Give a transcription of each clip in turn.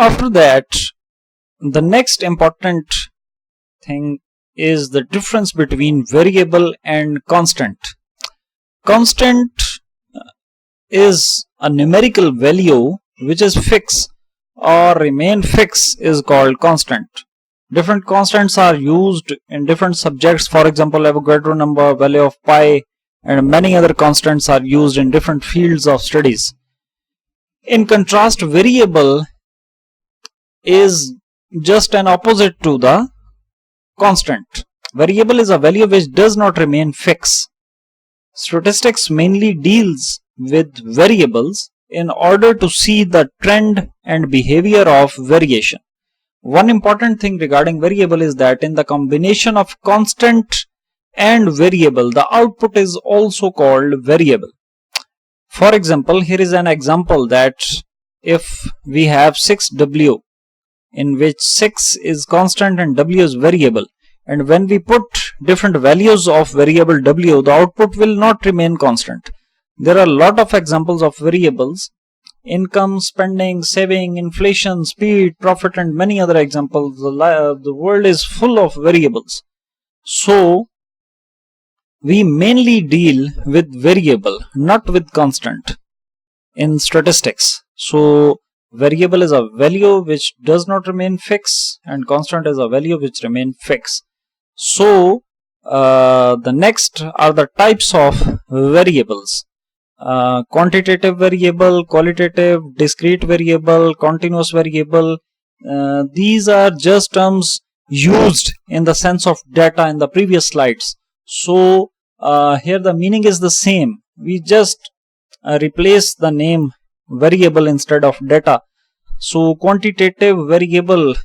After that, the next important thing is the difference between variable and constant. Constant is a numerical value which is fixed or remain fixed is called constant. Different constants are used in different subjects. For example, Avogadro number, value of pi, and many other constants are used in different fields of studies. In contrast, variable is just an opposite to the constant. Variable is a value which does not remain fixed. Statistics mainly deals with variables in order to see the trend and behavior of variation. One important thing regarding variable is that in the combination of constant and variable, the output is also called variable. For example, here is an example that if we have 6w, in which 6 is constant and w is variable, and when we put different values of variable w, the output will not remain constant. There are a lot of examples of variables: income, spending, saving, inflation, speed, profit, and many other examples. The world is full of variables. So we mainly deal with variable, not with constant in statistics. So variable is a value which does not remain fixed, and constant is a value which remain fixed. So the next are the types of variables: quantitative variable, qualitative, discrete variable, continuous variable. These are just terms used in the sense of data in the previous slides. So here the meaning is the same. We just replace the name variable instead of data. So quantitative variable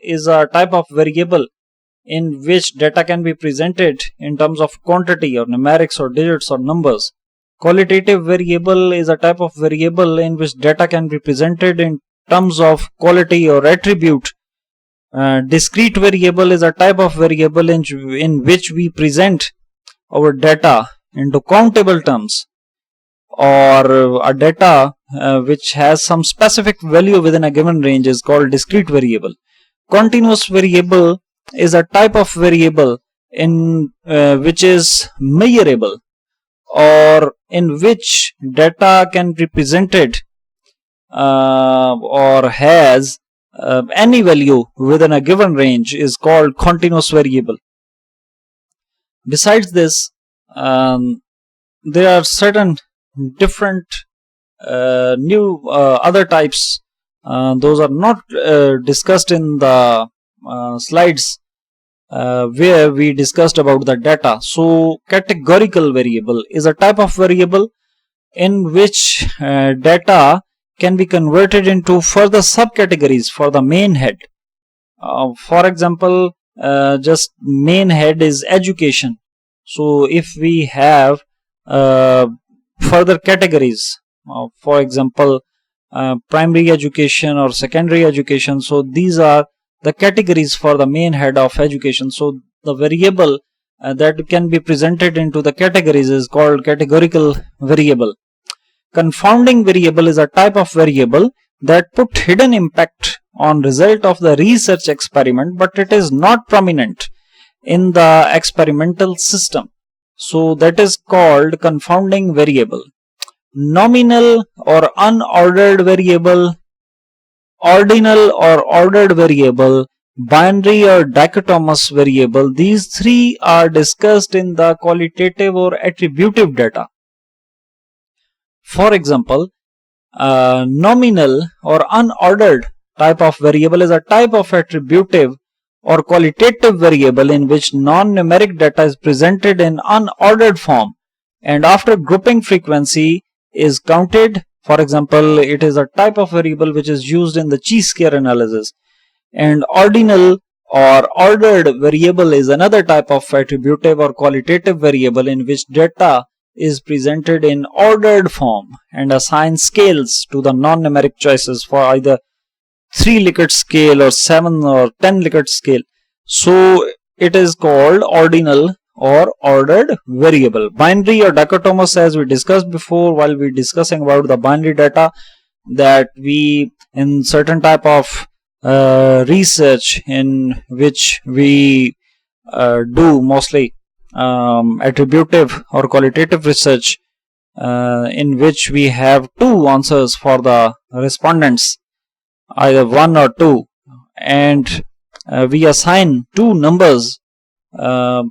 is a type of variable in which data can be presented in terms of quantity or numerics or digits or numbers. Qualitative variable is a type of variable in which data can be presented in terms of quality or attribute. Discrete variable is a type of variable in which we present our data into countable terms, or a data which has some specific value within a given range is called discrete variable. Continuous variable is a type of variable in which is measurable, or in which data can be presented or has any value within a given range is called continuous variable. Besides this, there are certain different new other types. Those are not discussed in the slides where we discussed about the data. So categorical variable is a type of variable in which data can be converted into further subcategories for the main head. For example, just main head is education. So if we have further categories, for example, primary education or secondary education, so these are the categories for the main head of education. So the variable that can be presented into the categories is called categorical variable. Confounding variable is a type of variable that put hidden impact on result of the research experiment, but it is not prominent in the experimental system. So that is called confounding variable. Nominal or unordered variable, ordinal or ordered variable, binary or dichotomous variable. These three are discussed in the qualitative or attributive data. For example, nominal or unordered type of variable is a type of attributive or qualitative variable in which non-numeric data is presented in unordered form, and after grouping frequency is counted. For example, it is a type of variable which is used in the chi-square analysis. And ordinal or ordered variable is another type of attributive or qualitative variable in which data is presented in ordered form and assign scales to the non-numeric choices for either 3 Likert scale or 7 or 10 Likert scale. So it is called ordinal or ordered variable. Binary or dichotomous, as we discussed before while we discussing about the binary data, that we in certain type of research in which we do mostly attributive or qualitative research, in which we have two answers for the respondents, either one or two, and we assign two numbers uh,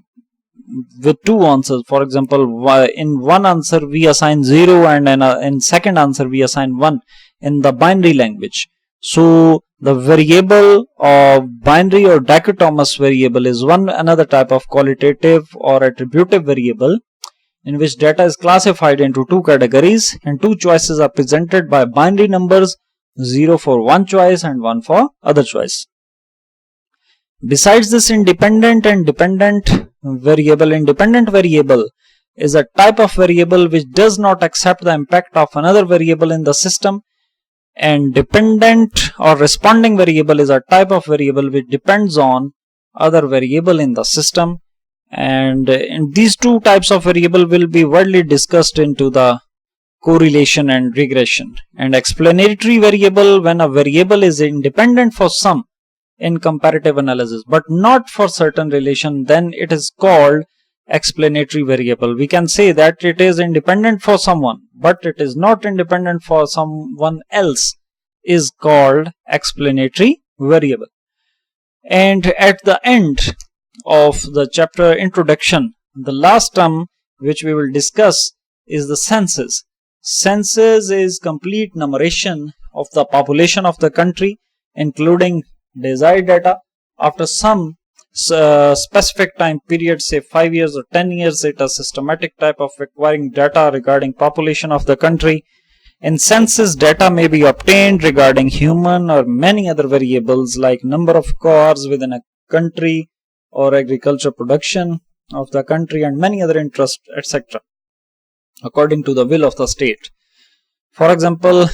with two answers. For example, in one answer we assign 0 and in second answer we assign 1 in the binary language. So the variable of binary or dichotomous variable is one another type of qualitative or attributive variable in which data is classified into two categories and two choices are presented by binary numbers, 0 for one choice and 1 for other choice. Besides this, independent variable is a type of variable which does not accept the impact of another variable in the system, and dependent or responding variable is a type of variable which depends on other variable in the system. And these two types of variable will be widely discussed into the correlation and regression. And explanatory variable, when a variable is independent for some in comparative analysis but not for certain relation, then it is called explanatory variable. We can say that it is independent for someone but it is not independent for someone else, is called explanatory variable. And at the end of the chapter introduction, the last term which we will discuss is the census. Census is complete numeration of the population of the country, including desired data after some specific time period, say 5 years or 10 years. It is a systematic type of acquiring data regarding population of the country. In census, data may be obtained regarding human or many other variables like number of cars within a country or agriculture production of the country and many other interests, etc., according to the will of the state. For example,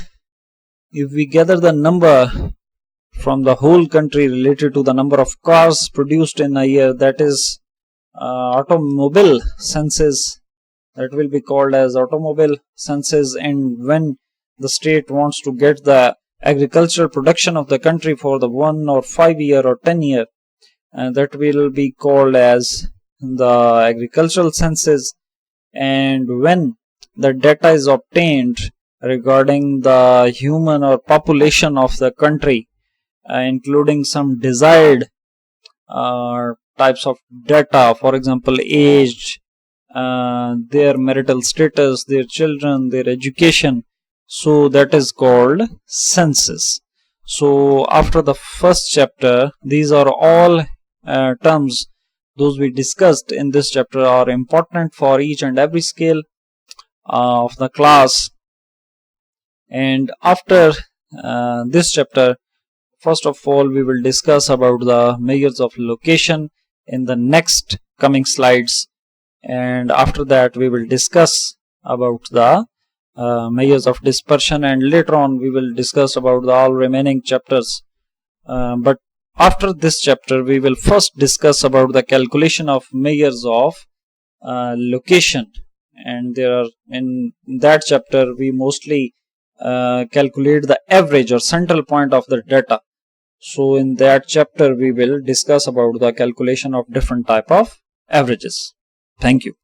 if we gather the number from the whole country related to the number of cars produced in a year, that is automobile census, that will be called as automobile census. And when the state wants to get the agricultural production of the country for the 1 or 5 year or 10 year, that will be called as the agricultural census. And when the data is obtained regarding the human or population of the country, including some desired types of data, for example age, their marital status, their children, their education, so that is called census. So after the first chapter, these are all terms those we discussed in this chapter are important for each and every scale of the class. And after this chapter, first of all, we will discuss about the measures of location in the next coming slides, and after that we will discuss about the measures of dispersion, and later on we will discuss about the all remaining chapters. But after this chapter, we will first discuss about the calculation of measures of location, and there are in that chapter we mostly calculate the average or central point of the data. So in that chapter we will discuss about the calculation of different type of averages. Thank you.